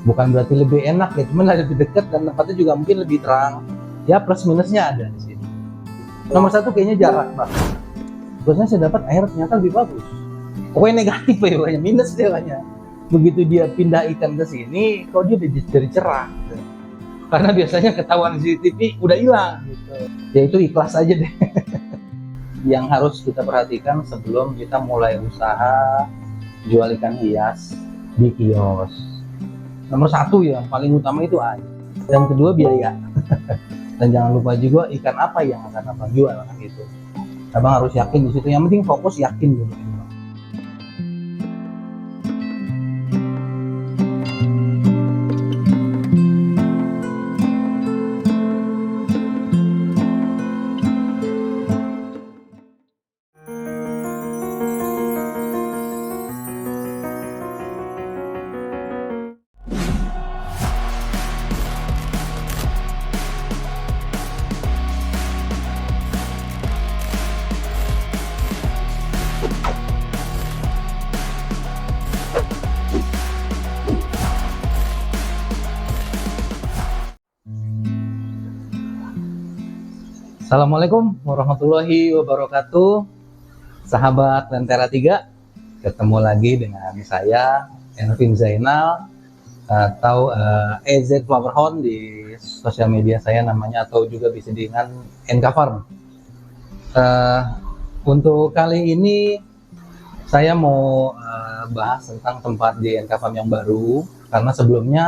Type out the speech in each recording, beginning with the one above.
Bukan berarti lebih enak ya, cuman lebih dekat dan tempatnya juga mungkin lebih terang. Ya plus minusnya ada di sini. Nomor satu kayaknya jarak, Bang. Terusnya saya dapat air ternyata lebih bagus. Pokoknya negatif ya, pokoknya minus dia banyak. Begitu dia pindah ikan ke sini, kok dia jadi cerah. Gitu. Karena biasanya ketahuan CCTV udah hilang gitu. Ya itu ikhlas aja deh. Yang harus kita perhatikan sebelum kita mulai usaha jual ikan hias di kios. Nomor satu yang paling utama itu air. Dan kedua biaya. Dan jangan lupa juga ikan apa yang akan abang jual kan gitu. Abang harus yakin di situ. Yang penting fokus yakin dulu. Assalamualaikum warahmatullahi wabarakatuh. Sahabat Lentera 3, ketemu lagi dengan saya Envin Zainal atau EZ Flowerhound di sosial media saya namanya, atau juga bisa dengan NK Farm. Untuk kali ini saya mau bahas tentang tempat di NK Farm yang baru, karena sebelumnya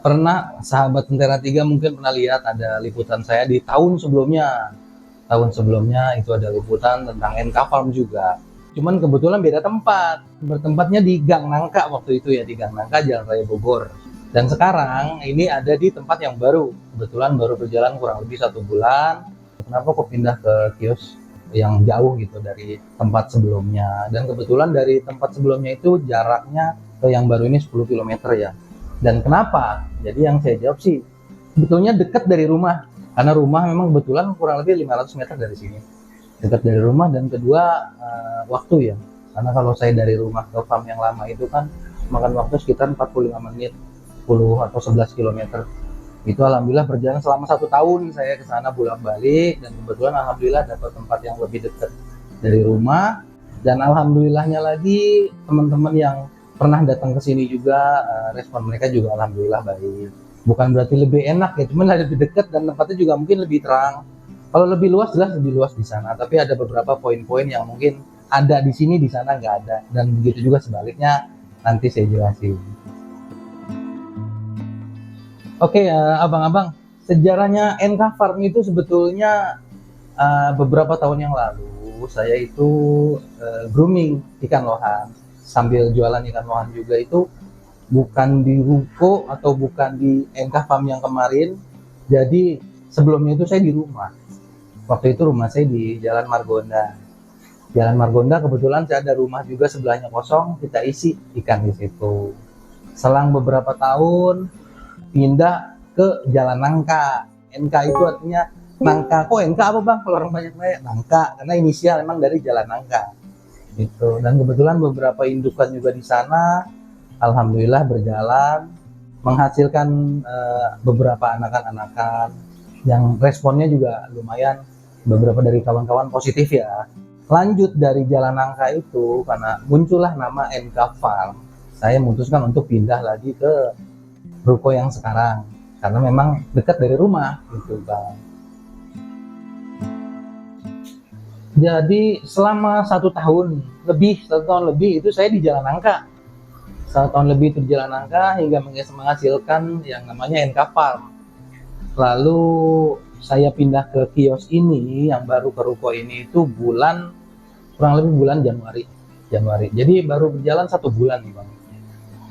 pernah sahabat Lentera 3 mungkin pernah lihat ada liputan saya di tahun sebelumnya. Tahun sebelumnya itu ada liputan tentang NK Farm juga. Cuman kebetulan beda tempat. Bertempatnya di Gang Nangka waktu itu ya, di Gang Nangka Jalan Raya Bogor. Dan sekarang ini ada di tempat yang baru. Kebetulan baru berjalan kurang lebih 1 bulan. Kenapa kok pindah ke kios yang jauh gitu dari tempat sebelumnya. Dan kebetulan dari tempat sebelumnya itu jaraknya ke yang baru ini 10 km ya. Dan kenapa? Jadi yang saya jawab sih, sebetulnya dekat dari rumah. Karena rumah memang kebetulan kurang lebih 500 meter dari sini. Dekat dari rumah, dan kedua waktu ya. Karena kalau saya dari rumah ke farm yang lama itu kan makan waktu sekitar 45 menit, 10 atau 11 km. Itu alhamdulillah berjalan selama 1 tahun saya ke sana bolak-balik, dan kebetulan alhamdulillah dapat tempat yang lebih dekat dari rumah. Dan alhamdulillahnya lagi teman-teman yang pernah datang ke sini juga respon mereka juga alhamdulillah baik. Bukan berarti lebih enak ya, cuman lebih dekat dan tempatnya juga mungkin lebih terang. Kalau lebih luas jelas lebih luas di sana, tapi ada beberapa poin-poin yang mungkin ada di sini di sana nggak ada, dan begitu juga sebaliknya, nanti saya jelasin. Oke, abang-abang, sejarahnya NK Farm itu sebetulnya beberapa tahun yang lalu saya itu grooming ikan lohan. Sambil jualan ikan lohan juga, itu bukan di ruko atau bukan di NK Farm yang kemarin. Jadi sebelumnya itu saya di rumah. Waktu itu rumah saya di Jalan Margonda. Jalan Margonda kebetulan saya ada rumah juga sebelahnya kosong, kita isi ikan di situ. Selang beberapa tahun pindah ke Jalan Nangka. NK itu artinya nangka. Kok NK apa bang? Kalau orang banyak nanya nangka, karena inisial memang dari Jalan Nangka. Gitu. Dan kebetulan beberapa indukan juga di sana, alhamdulillah berjalan, menghasilkan beberapa anakan-anakan yang responnya juga lumayan, beberapa dari kawan-kawan positif ya. Lanjut dari Jalan Nangka itu, karena muncullah nama NK Farm, saya memutuskan untuk pindah lagi ke ruko yang sekarang, karena memang dekat dari rumah gitu bang. Jadi selama 1 tahun lebih itu saya di Jalan Nangka. 1 tahun lebih itu di Jalan Nangka hingga menghasilkan yang namanya NK Farm. Lalu saya pindah ke kios ini yang baru, ke ruko ini itu kurang lebih bulan Januari. Jadi baru berjalan 1 bulan nih bang.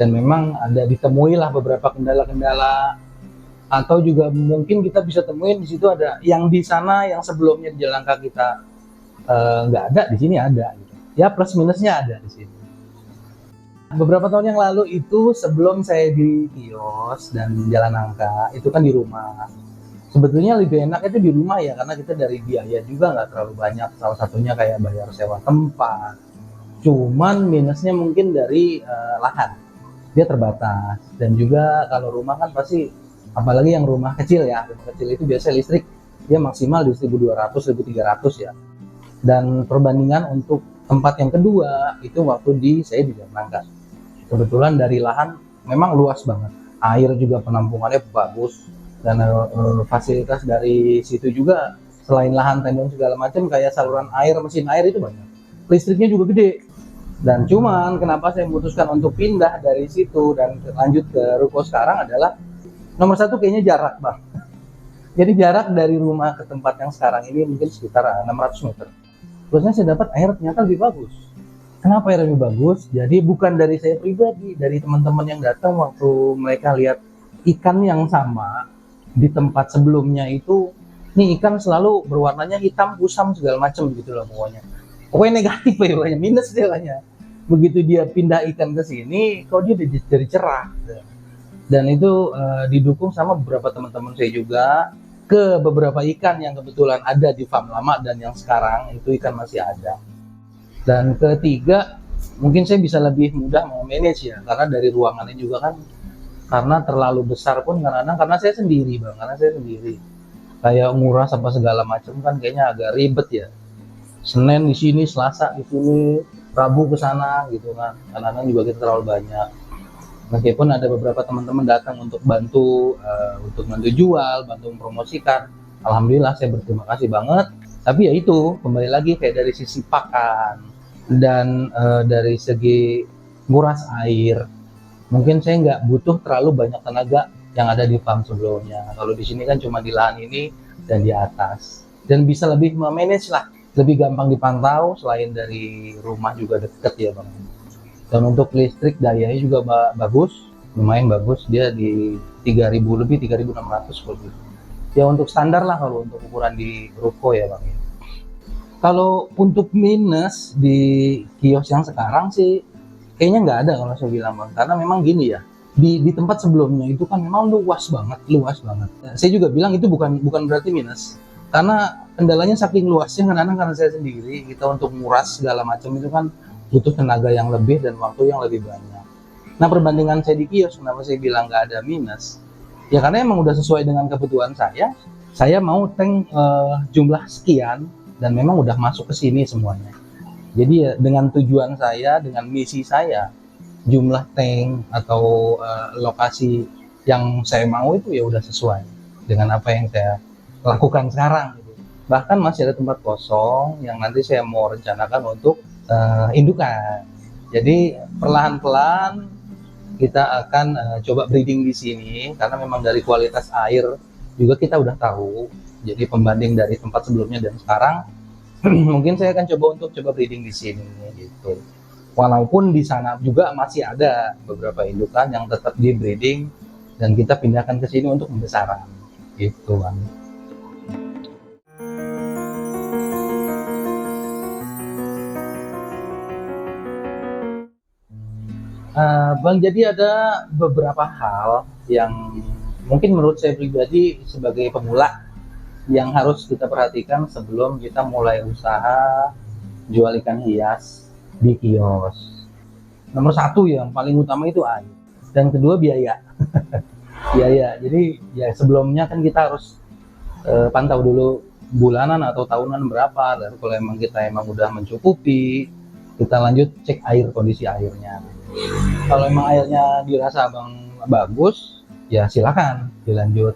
Dan memang ada ditemui lah beberapa kendala-kendala, atau juga mungkin kita bisa temuin di situ ada yang di sana yang sebelumnya di Jalan Nangka kita nggak ada, di sini ada gitu. Ya plus minusnya ada di sini. Beberapa tahun yang lalu itu sebelum saya di kios dan Jalan Nangka itu kan di rumah. Sebetulnya lebih enak itu di rumah ya, karena kita dari biaya juga nggak terlalu banyak. Salah satunya kayak bayar sewa tempat. Cuman minusnya mungkin dari lahan. dia terbatas. Dan juga kalau rumah kan pasti, apalagi yang rumah kecil ya, rumah kecil itu biasanya listrik dia maksimal di 1200 1300 ya. Dan perbandingan untuk tempat yang kedua itu waktu saya di Dalam Nangka, kebetulan dari lahan memang luas banget, air juga penampungannya bagus, dan fasilitas dari situ juga selain lahan tendon segala macam kayak saluran air, mesin air itu banyak, listriknya juga gede. Dan cuman kenapa saya memutuskan untuk pindah dari situ dan lanjut ke ruko sekarang adalah nomor satu kayaknya jarak bang. Jadi jarak dari rumah ke tempat yang sekarang ini mungkin sekitar 600 meter. Terusnya saya dapat air ternyata lebih bagus. Kenapa air lebih bagus? Jadi bukan dari saya pribadi, dari teman-teman yang datang waktu mereka lihat ikan yang sama di tempat sebelumnya itu, nih ikan selalu berwarnanya hitam, kusam segala macam gitu loh pokoknya. Pokoknya negatif ya, pokoknya minus dia banyak. Begitu dia pindah ikan ke sini, kok dia jadi cerah. Dan itu didukung sama beberapa teman-teman saya juga, ke beberapa ikan yang kebetulan ada di farm lama dan yang sekarang itu ikan masih ada. Dan ketiga, mungkin saya bisa lebih mudah memanage ya, karena dari ruangannya juga kan, karena terlalu besar pun kadang-kadang, karena saya sendiri bang, karena saya sendiri kayak nguras apa segala macam kan kayaknya agak ribet ya. Senin di sini, Selasa di sini, Rabu ke sana gitu kan, kadang-kadang juga kita terlalu banyak. Meskipun ada beberapa teman-teman datang untuk bantu jual, bantu mempromosikan, alhamdulillah saya berterima kasih banget. Tapi ya itu kembali lagi kayak dari sisi pakan dan dari segi nguras air, mungkin saya nggak butuh terlalu banyak tenaga yang ada di farm sebelumnya. Kalau di sini kan cuma di lahan ini dan di atas, dan bisa lebih memanage lah, lebih gampang dipantau. Selain dari rumah juga deket ya bang. Dan untuk listrik dayanya juga bagus, lumayan bagus, dia di 3000 lebih, 3600 lebih. Ya untuk standar lah kalau untuk ukuran di ruko ya bang. Kalau untuk minus di kios yang sekarang sih kayaknya nggak ada kalau saya bilang bang, karena memang gini ya, di tempat sebelumnya itu kan memang luas banget. Saya juga bilang itu bukan berarti minus, karena kendalanya saking luasnya kadang-kadang karena saya sendiri, kita untuk nguras segala macam itu kan butuh tenaga yang lebih dan waktu yang lebih banyak. Nah perbandingan saya di kios, kenapa saya bilang nggak ada minus? Ya karena emang udah sesuai dengan kebutuhan saya. Saya mau tank jumlah sekian dan memang udah masuk ke sini semuanya. Jadi ya dengan tujuan saya, dengan misi saya, jumlah tank atau lokasi yang saya mau itu ya udah sesuai dengan apa yang saya lakukan sekarang. Bahkan masih ada tempat kosong yang nanti saya mau rencanakan untuk indukan. Jadi perlahan-lahan kita akan coba breeding di sini, karena memang dari kualitas air juga kita udah tahu. Jadi pembanding dari tempat sebelumnya dan sekarang, mungkin saya akan coba breeding di sini gitu. Walaupun di sana juga masih ada beberapa indukan yang tetap di breeding dan kita pindahkan ke sini untuk pembesaran gitu kan. Bang, jadi ada beberapa hal yang mungkin menurut saya pribadi sebagai pemula yang harus kita perhatikan sebelum kita mulai usaha jual ikan hias di kios. Nomor satu yang paling utama itu air, dan kedua biaya. Biaya. Jadi ya sebelumnya kan kita harus pantau dulu bulanan atau tahunan berapa, dan kalau emang kita udah mencukupi, kita lanjut cek air, kondisi airnya. Kalau emang airnya dirasa abang bagus, ya silakan dilanjut.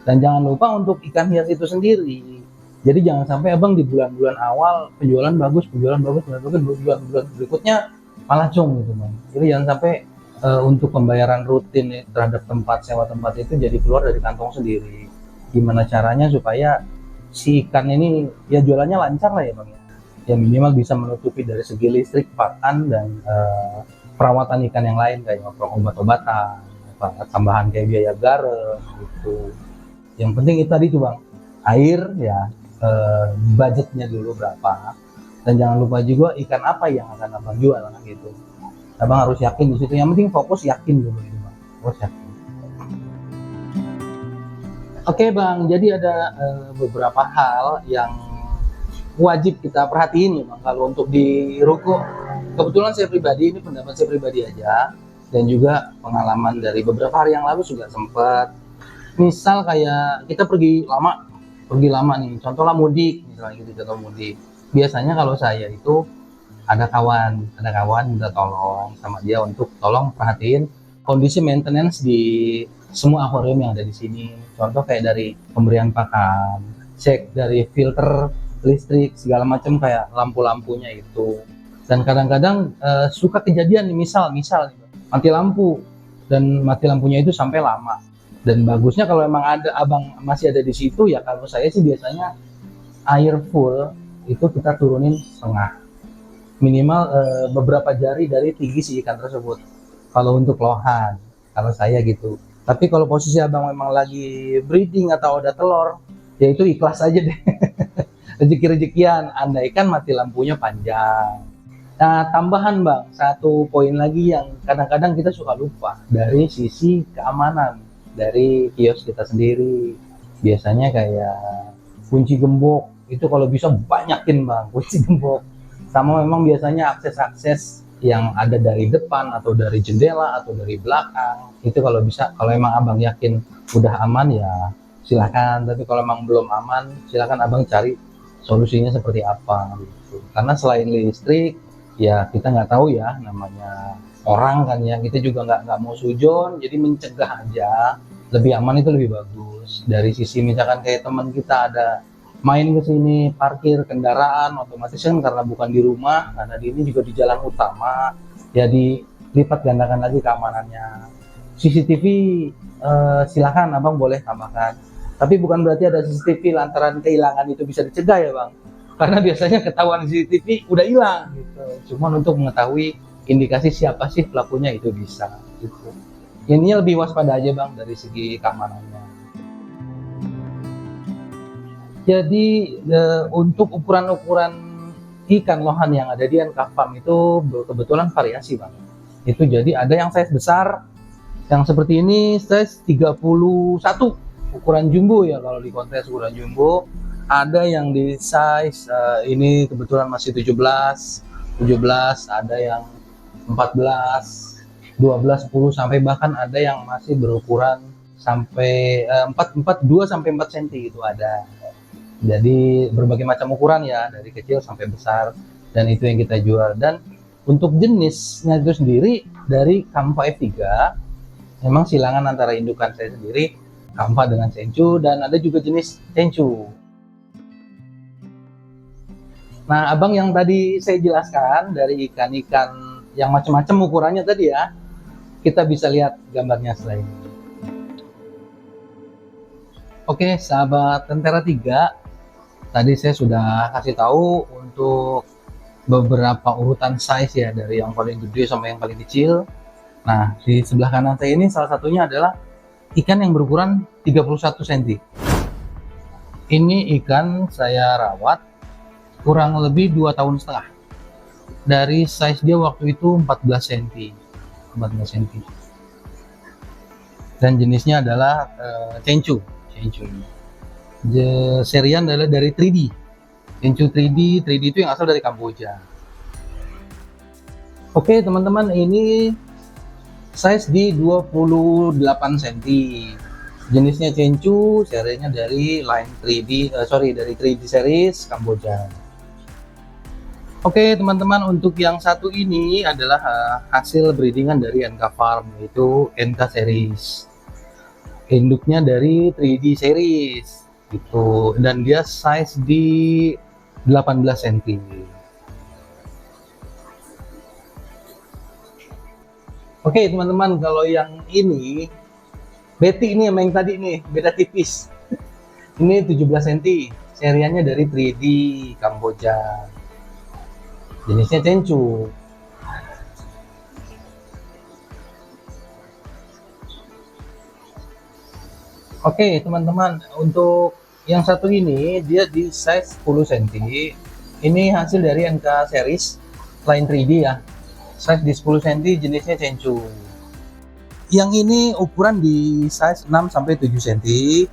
Dan jangan lupa untuk ikan hias itu sendiri. Jadi jangan sampai abang di bulan-bulan awal penjualan bagus, bulan berikutnya malah cung gitu bang. Jadi jangan sampai untuk pembayaran rutin terhadap sewa tempat itu jadi keluar dari kantong sendiri. Gimana caranya supaya si ikan ini ya jualannya lancar lah ya bang. Ya minimal bisa menutupi dari segi listrik, pakan, dan perawatan ikan yang lain kayak obat-obatan, tambahan kayak biaya garam gitu. Yang penting itu tadi tuh bang, air ya, budgetnya dulu berapa, dan jangan lupa juga ikan apa yang akan abang jual kan gitu. Abang harus yakin di situ. Yang penting fokus yakin dulu itu bang, fokus yakin. Oke bang, jadi ada beberapa hal yang wajib kita perhatiin ya bang kalau untuk di ruko. Kebetulan saya pribadi, ini pendapat saya pribadi aja, dan juga pengalaman dari beberapa hari yang lalu juga sempat. Misal kayak kita pergi lama nih, contohnya mudik, misalnya gitu, contoh mudik. Biasanya kalau saya itu ada kawan minta tolong sama dia untuk tolong perhatiin kondisi maintenance di semua akuarium yang ada di sini. Contoh kayak dari pemberian pakan, cek dari filter listrik segala macam, kayak lampu-lampunya itu. Dan kadang-kadang suka kejadian nih, misal mati lampu, dan mati lampunya itu sampai lama. Dan bagusnya kalau emang ada abang masih ada di situ, ya kalau saya sih biasanya air full itu kita turunin setengah, minimal beberapa jari dari tinggi si ikan tersebut kalau untuk lohan, kalau saya gitu. Tapi kalau posisi abang memang lagi breeding atau ada telur, ya itu ikhlas aja deh. Rezeki-rezekian, andaikan mati lampunya panjang. Nah, tambahan bang, satu poin lagi yang kadang-kadang kita suka lupa dari sisi keamanan dari kios kita sendiri. Biasanya kayak kunci gembok, itu kalau bisa banyakin bang, kunci gembok. Sama memang biasanya akses-akses yang ada dari depan atau dari jendela atau dari belakang, itu kalau bisa, kalau emang abang yakin udah aman ya silakan. Tapi kalau emang belum aman, silakan abang cari solusinya seperti apa gitu. Karena selain listrik, ya kita nggak tahu ya, namanya orang kan ya, kita juga nggak mau sujon, jadi mencegah aja lebih aman, itu lebih bagus. Dari sisi misalkan kayak teman kita ada main ke sini, parkir kendaraan, otomatis kan karena bukan di rumah, karena di ini juga di jalan utama, ya dilipat gandakan lagi keamanannya. CCTV silakan abang boleh tambahkan, tapi bukan berarti ada CCTV lantaran kehilangan itu bisa dicegah ya bang, karena biasanya ketahuan CCTV udah hilang gitu. Cuman untuk mengetahui indikasi siapa sih pelakunya itu bisa gitu. Intinya lebih waspada aja bang dari segi keamanannya. Jadi untuk ukuran-ukuran ikan lohan yang ada di NK Farm itu kebetulan variasi bang. Itu jadi ada yang size besar, yang seperti ini size 31, ukuran jumbo ya, kalau di kontes ukuran jumbo. Ada yang di size ini kebetulan masih 17, ada yang 14, 12, 10, sampai bahkan ada yang masih berukuran sampai 2 sampai 4 cm itu ada. Jadi berbagai macam ukuran ya, dari kecil sampai besar, dan itu yang kita jual. Dan untuk jenisnya itu sendiri dari Kampa F3, memang silangan antara indukan saya sendiri Kampa dengan Senchu, dan ada juga jenis Senchu. Nah, abang yang tadi saya jelaskan dari ikan-ikan yang macam-macam ukurannya tadi ya, kita bisa lihat gambarnya selain ini. Oke, sahabat Tentera 3, tadi saya sudah kasih tahu untuk beberapa urutan size ya, dari yang paling gede sampai yang paling kecil. Nah, di sebelah kanan saya ini salah satunya adalah ikan yang berukuran 31 cm. Ini ikan saya rawat kurang lebih 2,5 tahun. Dari size dia waktu itu 14 cm. Dan jenisnya adalah Senchu. Serian adalah dari 3D. Senchu 3D itu yang asal dari Kamboja. Oke teman-teman, ini size di 28 cm. Jenisnya Senchu, serinya dari line 3D, dari 3D series Kamboja. Oke teman-teman, untuk yang satu ini adalah hasil breedingan dari NK Farm, yaitu NK series. Induknya dari 3D series gitu, dan dia size di 18 cm. Oke teman-teman, kalau yang ini Betty ini yang tadi nih beda tipis. Ini 17 cm, seriannya dari 3D Kamboja, jenisnya Senchu. Oke teman-teman, untuk yang satu ini dia di size 10 cm. Ini hasil dari NK series line 3D ya, size di 10 cm, jenisnya Senchu. Yang ini ukuran di size 6 sampai 7 cm,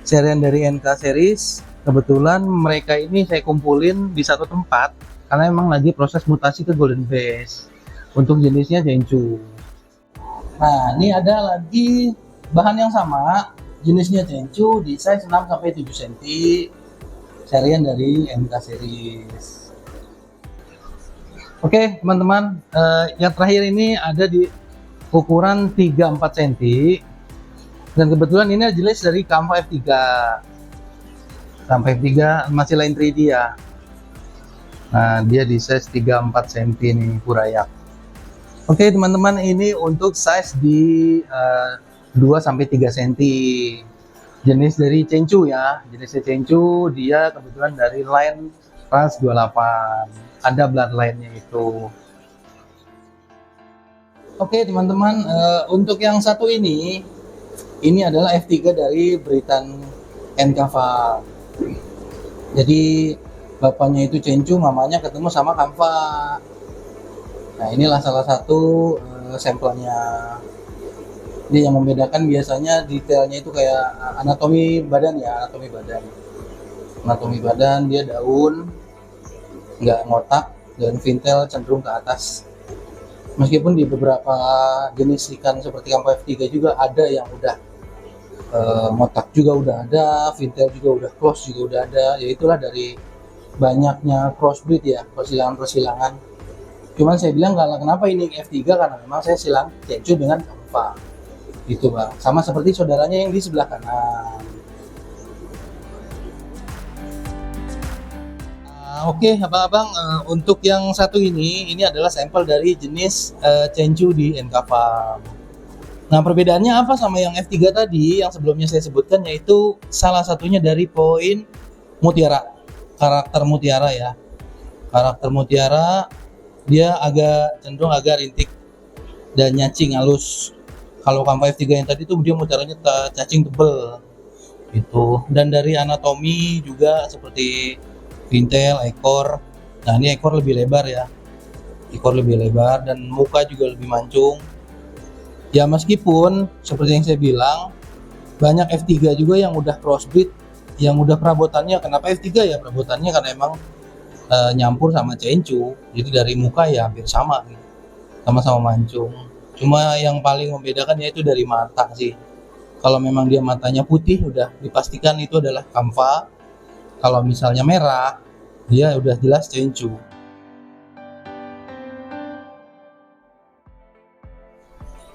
serian dari NK series. Kebetulan mereka ini saya kumpulin di satu tempat karena memang lagi proses mutasi ke golden face. Untuk jenisnya Senchu. Nah, ini ada lagi bahan yang sama, jenisnya Cencu di size 6 sampai 7 cm, serian dari MK series. Oke, teman-teman, yang terakhir ini ada di ukuran 3-4 cm, dan kebetulan ini jenis dari Kampa F3. Kampa F3 masih line 3D ya. Nah, dia di size 3-4 cm nih, Kurayak. Oke teman-teman, ini untuk size di 2-3 cm, jenis dari Cencu ya, jenisnya Cencu, dia kebetulan dari line ras 28, ada bloodline-nya itu. Oke teman-teman, untuk yang satu ini adalah F3 dari Britan Enkava. Jadi bapaknya itu Cencu, mamanya ketemu sama Kampa. Nah, inilah salah satu sampelnya. Ini yang membedakan biasanya detailnya itu kayak anatomi badan ya, anatomi badan. Anatomi badan dia daun, nggak ngotak, dan vintel cenderung ke atas. Meskipun di beberapa jenis ikan seperti Kampa F3 juga ada yang udah ngotak juga udah ada, vintel juga udah close juga udah ada. Ya itulah dari banyaknya crossbreed ya, persilangan-persilangan. Cuman saya bilang kalau kenapa ini F3 karena memang saya silang Cencu dengan Kampa gitu bang, sama seperti saudaranya yang di sebelah kanan. Oke abang-abang, untuk yang satu ini adalah sampel dari jenis Cencu di Enkava. Nah perbedaannya apa sama yang F3 tadi yang sebelumnya saya sebutkan, yaitu salah satunya dari poin mutiara, karakter mutiara ya, karakter mutiara. Dia cenderung agak rintik dan nyacing halus. Kalau Kampa F3 yang tadi tuh dia mutiaranya cacing tebel gitu. Dan dari anatomi juga seperti vintel, ekor. Nah ini ekor lebih lebar ya, ekor lebih lebar dan muka juga lebih mancung. Ya meskipun seperti yang saya bilang, banyak F3 juga yang udah crossbreed, yang udah perabotannya. Kenapa F3 ya? Perabotannya karena emang nyampur sama Cencu, jadi dari muka ya hampir sama gitu, sama-sama mancung. Cuma yang paling membedakan yaitu dari mata sih. Kalau memang dia matanya putih udah dipastikan itu adalah Kampa. Kalau misalnya merah dia udah jelas Cencu.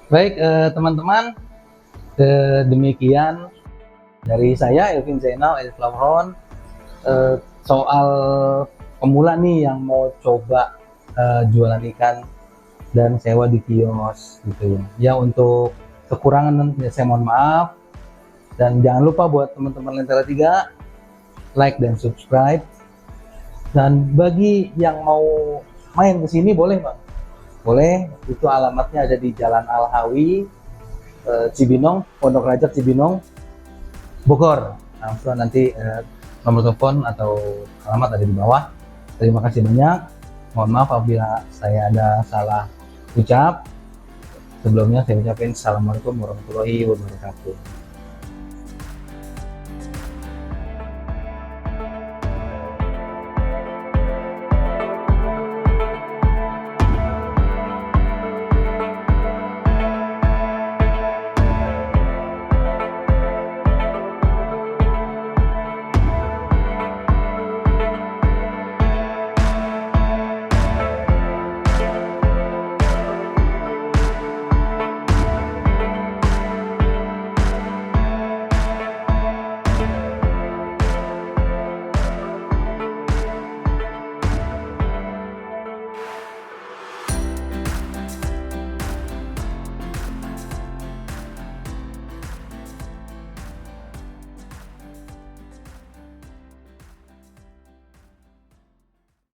Baik teman-teman, demikian dari saya Elvin Zainal Flowerhorn, soal pemula nih yang mau coba jualan ikan dan sewa di kios gitu ya. Ya untuk kekurangan ya saya mohon maaf, dan jangan lupa buat teman-teman Lentera 3 like dan subscribe. Dan bagi yang mau main ke sini boleh bang, boleh, itu alamatnya ada di Jalan Al-Hawi, Cibinong, Pondok Rajab Cibinong, Bogor. Langsung nanti nomor telepon atau alamat ada di bawah. Terima kasih banyak. Mohon maaf apabila saya ada salah ucap. Sebelumnya saya ucapin Assalamualaikum warahmatullahi wabarakatuh.